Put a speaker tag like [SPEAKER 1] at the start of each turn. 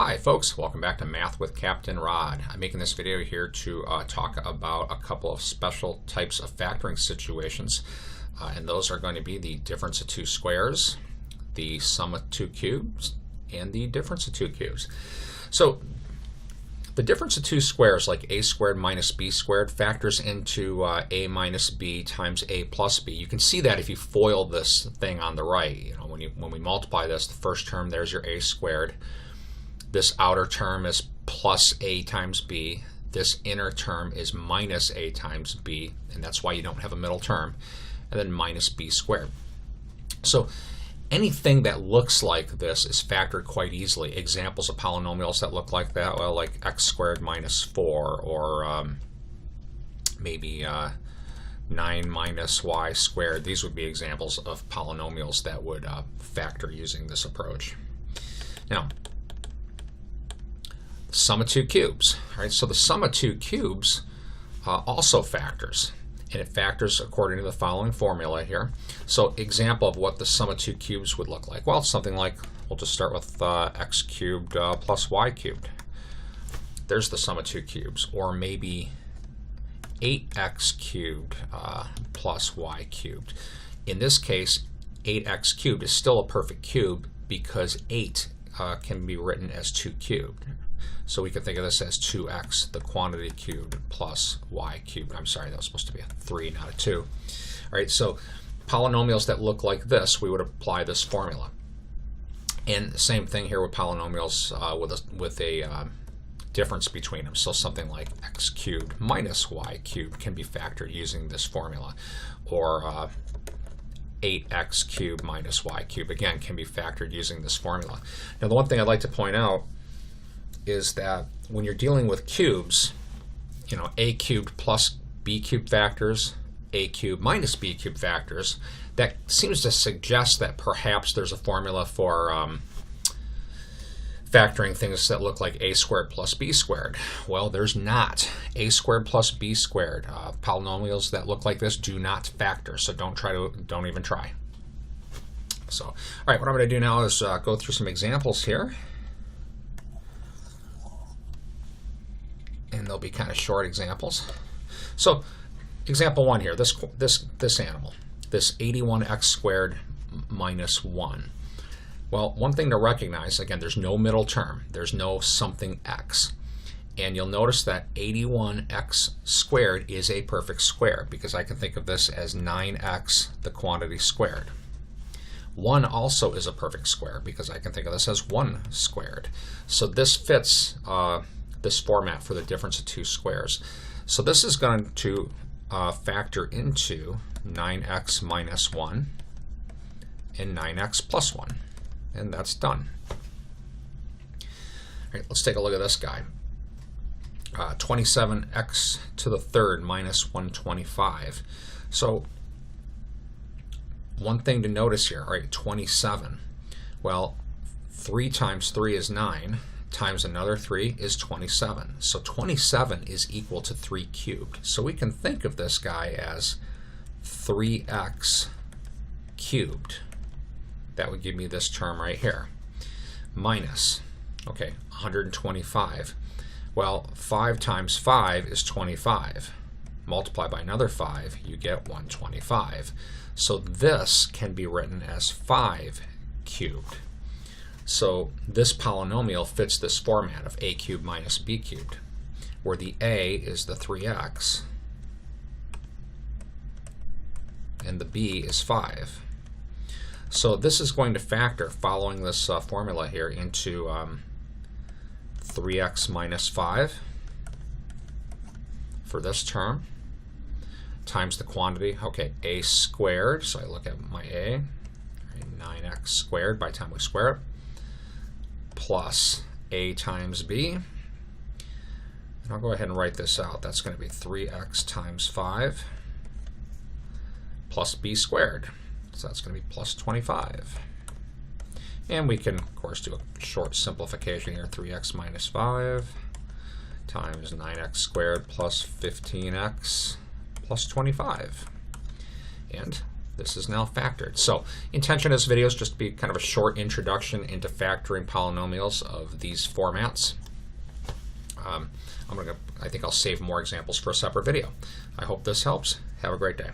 [SPEAKER 1] Hi folks, welcome back to Math with Captain Rod. I'm making this video here to talk about a couple of special types of factoring situations, and those are going to be the difference of two squares, the sum of two cubes, and the difference of two cubes. So the difference of two squares, like a squared minus b squared, factors into a minus b times a plus b. You can see that if you FOIL this thing on the right. You know, when we multiply this, the first term, there's your a squared. This outer term is plus a times b. This inner term is minus a times b, and that's why you don't have a middle term. And then minus b squared. So anything that looks like this is factored quite easily. Examples of polynomials that look like that, well, like x squared minus 4, or maybe 9 minus y squared. These would be examples of polynomials that would factor using this approach. Now, sum of two cubes. All right, so the sum of two cubes also factors, and it factors according to the following formula here. So example of what the sum of two cubes would look like. Well, something like, we'll just start with x cubed plus y cubed. There's the sum of two cubes. Or maybe 8x cubed plus y cubed. In this case, 8x cubed is still a perfect cube because 8 can be written as 2 cubed. So we can think of this as 2x, the quantity cubed, plus y cubed. I'm sorry, that was supposed to be a 3, not a 2. All right, so polynomials that look like this, we would apply this formula. And the same thing here with polynomials with a difference between them. So something like x cubed minus y cubed can be factored using this formula. Or 8x cubed minus y cubed, again, can be factored using this formula. Now, the one thing I'd like to point out is that when you're dealing with cubes, you know, a cubed plus b cubed factors, a cubed minus b cubed factors, that seems to suggest that perhaps there's a formula for factoring things that look like a squared plus b squared. Well, there's not. A squared plus b squared. Polynomials that look like this do not factor, so don't even try. So, all right, what I'm going to do now is go through some examples here. And they'll be kind of short examples. So, example 1 here, this animal, this 81x squared minus 1. Well, one thing to recognize, again, there's no middle term. There's no something x. And you'll notice that 81x squared is a perfect square because I can think of this as 9x, the quantity squared. 1 also is a perfect square because I can think of this as 1 squared. So this fits this format for the difference of two squares. So this is going to factor into 9x minus 1 and 9x plus 1. And that's done. All right, let's take a look at this guy. 27x to the third minus 125. So one thing to notice here, all right, 27. Well, 3 times 3 is 9. Times another 3 is 27. So 27 is equal to 3 cubed. So we can think of this guy as 3x cubed. That would give me this term right here. Minus, okay, 125. Well, 5 times 5 is 25. Multiply by another 5, you get 125. So this can be written as 5 cubed. So this polynomial fits this format of a cubed minus b cubed, where the a is the 3x and the b is 5. So this is going to factor, following this formula here, into 3x minus 5 for this term, times the quantity, okay, a squared, so I look at my a, 9x squared by the time we square it, plus a times b. And I'll go ahead and write this out. That's going to be 3x times 5 plus b squared. So that's going to be plus 25. And we can, of course, do a short simplification here. 3x minus 5 times 9x squared plus 15x plus 25. And This is now factored. So intention of this video is just to be kind of a short introduction into factoring polynomials of these formats. I think I'll save more examples for a separate video. I hope this helps. Have a great day.